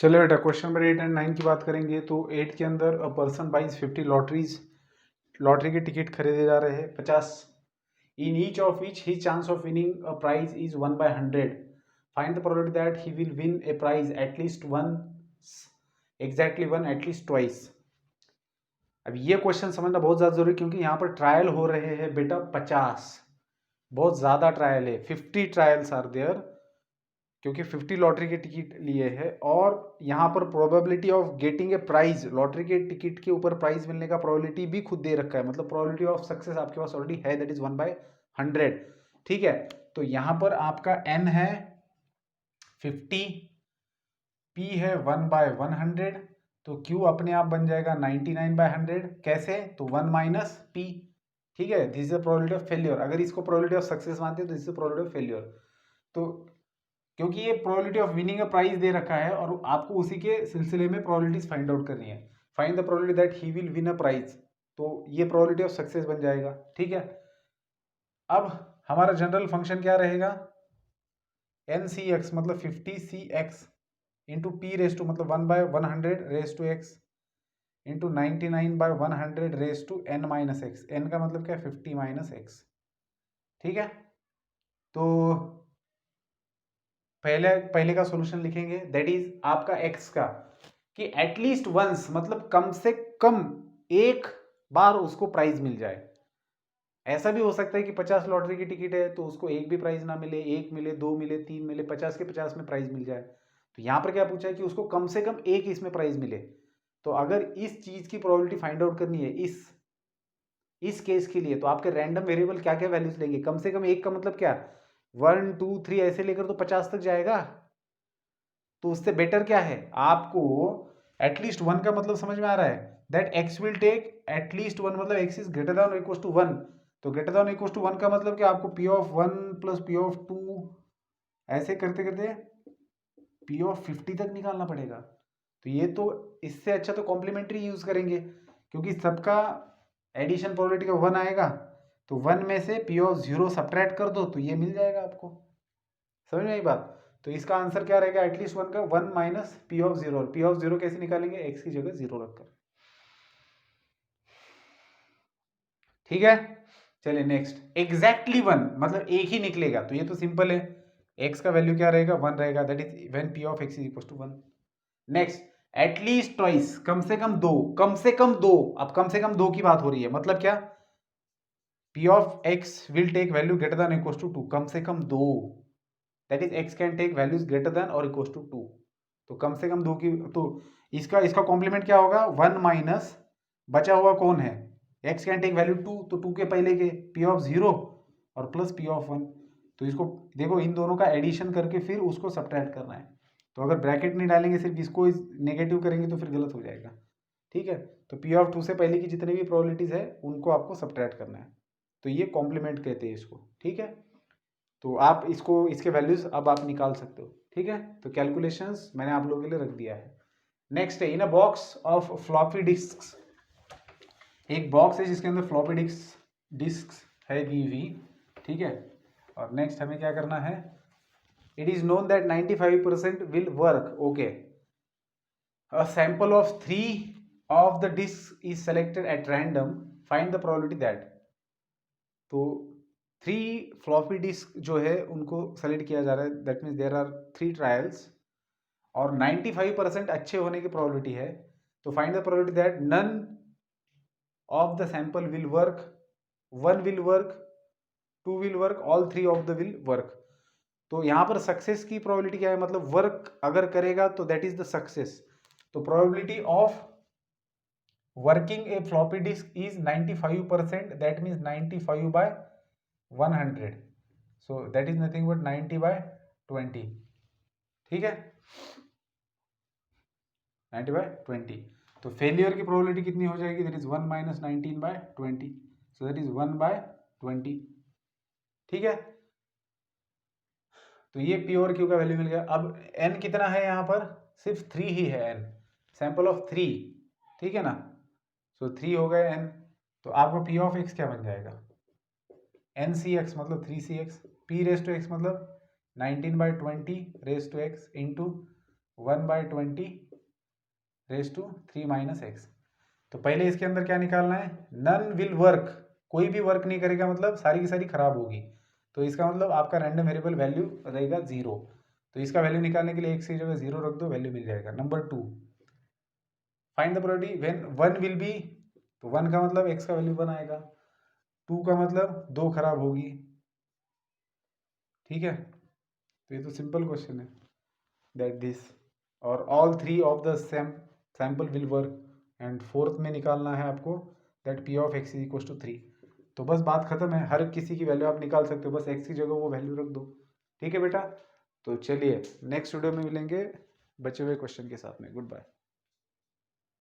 चलो बेटा question number 8 and 9 की बात करेंगे। तो 8 के अंदर अ पर्सन बाइज 50 लॉटरी के टिकट खरीदे जा रहे हैं 50। In each of which he chance of winning a prize is 1/100। Find the probability that he will win a prize at least one, exactly one, at least twice. अब ये question समझना बहुत ज़्यादा जरूरी, क्योंकि यहाँ पर ट्रायल हो रहे हैं बेटा 50, बहुत ज़्यादा ट्रायल है, 50 ट्रायल्स आर देयर, क्योंकि 50 लॉटरी के टिकट लिए है। और यहाँ पर probability of getting a prize, lottery के टिकट के ऊपर प्राइज मिलने का प्रोबेबिलिटी भी खुद दे रखा है, मतलब प्रोबेबिलिटी ऑफ सक्सेस आपके पास ऑलरेडी है, दैट इज 1/100। ठीक है, तो यहाँ पर आपका n है 50, p है 1/100, तो q अपने आप बन जाएगा 99/100। कैसे? तो 1 माइनस p। ठीक है, this is the probability of failure. अगर इसको प्रोबेबिलिटी ऑफ सक्सेस मानते हैं तो this is probability of failure. तो क्योंकि ये probability of winning a prize दे रखा है और आपको उसी के सिलसिले में प्रोबेबिलिटीज फाइंड आउट करनी है। Find the probability that he will win a prize, तो ये प्रोबेबिलिटी ऑफ सक्सेस बन जाएगा। ठीक है, अब हमारा जनरल फंक्शन क्या रहेगा? एन सी एक्स मतलब 50cx into P race to मतलब 1/100 raise to x into 99/100 raise to n minus x. N का मतलब क्या है? 50 माइनस एक्स। ठीक है, तो पहले का सॉल्यूशन लिखेंगे, दैट इज आपका x का कि एटलीस्ट वंस मतलब कम से कम एक बार उसको प्राइज मिल जाए। ऐसा भी हो सकता है कि 50 लॉटरी की टिकट है तो उसको एक भी प्राइज ना मिले, एक मिले, दो मिले, तीन मिले, 50 के 50 में प्राइज मिल जाए। तो यहां पर क्या पूछा है कि उसको कम से कम एक इसमें प्राइज मिले। तो अगर इस चीज की प्रोबेबिलिटी फाइंड आउट करनी है इस केस के लिए, तो आपके रैंडम वेरिएबल क्या क्या वैल्यूज लेंगे? कम से कम एक का मतलब क्या? 1 2 3 ऐसे लेकर तो 50 तक जाएगा। तो उससे बेटर क्या है आपको? एटलीस्ट वन का मतलब समझ में आ रहा है? That X will take at least one, मतलब X is greater than equal to one. तो greater than equal to one का मतलब कि आपको P of one plus P of two ऐसे करते करते पी ऑफ 50 तक निकालना पड़ेगा। तो ये तो इससे अच्छा तो कॉम्प्लीमेंट्री यूज करेंगे, क्योंकि सबका एडिशन प्रोबेबिलिटी का वन आएगा, तो वन में से पी ऑफ जीरो सब्ट्रैक्ट कर दो तो ये मिल जाएगा आपको। समझ में आई बात? तो इसका आंसर क्या रहेगा? एटलीस्ट वन का 1 minus P of zero. P of zero कैसे निकालेंगे? एक्स की जगह जीरो रखकर। ठीक है, चलिए नेक्स्ट। एग्जैक्टली वन मतलब एक ही निकलेगा, तो ये तो सिंपल है, एक्स का वैल्यू क्या रहेगा? वन रहेगा, that is when P of x is equal to one. Next, at least twice, कम से कम दो, कम से कम दो। अब कम से कम दो की बात हो रही है, मतलब क्या? P of X will take value greater than equal to two, कम से कम दो, that is X can take values greater than और इक्वल टू टू। तो कम से कम दो की, तो इसका इसका कॉम्प्लीमेंट क्या होगा? वन माइनस बचा हुआ कौन है? X can take value two, तो टू के पहले के पी ऑफ जीरो और प्लस पी ऑफ वन। तो इसको देखो, इन दोनों का एडिशन करके फिर उसको सब्ट्रैक्ट करना है। तो अगर ब्रैकेट नहीं डालेंगे, सिर्फ इसको नेगेटिव करेंगे तो फिर गलत हो जाएगा। ठीक है, तो पी ऑफ टू से पहले की जितनी भी प्रोबेबिलिटीज है उनको आपको सब्ट्रैक्ट करना है। तो ये कॉम्प्लीमेंट कहते हैं इसको। ठीक है, तो आप इसको, इसके वैल्यूज अब आप निकाल सकते हो। ठीक है, तो कैलकुलेशंस मैंने आप लोगों के लिए रख दिया है। नेक्स्ट है, in a box of floppy disk, एक बॉक्स है जिसके अंदर फ्लॉपी डिस्क है दी हुई। ठीक है, और नेक्स्ट हमें क्या करना है? It is known that 95% will work. Okay, a sample of 3 of the disk is selected at random, find the probability that। तो 3 फ्लॉपी डिस्क जो है उनको सेलेक्ट किया जा रहा है, that means there are 3 trials और 95% अच्छे होने की प्रोबेबिलिटी है। तो find the probability that none of the sample will work, one will work, two will work, all 3 of the will work. तो यहां पर सक्सेस की प्रोबेबिलिटी क्या है? मतलब वर्क अगर करेगा तो दैट इज द सक्सेस। तो probability of working A floppy disk is 95%, that means 95/100, so that is nothing but 90/20। ठीक है, 90/20। तो फेलियर की प्रोबेबिलिटी कितनी हो जाएगी? That is 1 minus 19/20, so that is 1/20। ठीक है, तो ये पी और क्यू का वैल्यू मिल गया। अब एन कितना है? यहाँ पर सिर्फ 3 ही है, एन सैंपल ऑफ 3। ठीक है ना, सो 3 हो गए एन। तो आपका पी ऑफ एक्स क्या बन जाएगा? एन सी एक्स मतलब 3cx, P race to x मतलब 19/20 raise to x into 1/20 raise to 3 minus x. तो पहले इसके अंदर क्या निकालना है, नन विल वर्क, कोई भी वर्क नहीं करेगा मतलब सारी की सारी खराब होगी। तो इसका मतलब आपका रैंडम वेरिएबल वैल्यू रहेगा 0। तो इसका वैल्यू निकालने के लिए एक्स की जगह 0 रख दो, वैल्यू मिल जाएगा। Number 2, find the probability when 1 will be, तो 1 का मतलब एक्स का वैल्यू 1 आएगा, 2 का मतलब 2 खराब होगी। ठीक है, तो ये तो सिंपल क्वेश्चन है दैट दिस और all 3 of the sample will work. And fourth में निकालना है आपको that p of x is equal to 3। तो बस बात खत्म है, हर किसी की वैल्यू आप निकाल सकते हो, बस एक्स की जगह वो वैल्यू रख दो। ठीक है बेटा, तो चलिए नेक्स्ट वीडियो में मिलेंगे बचे हुए क्वेश्चन के साथ में। Good bye.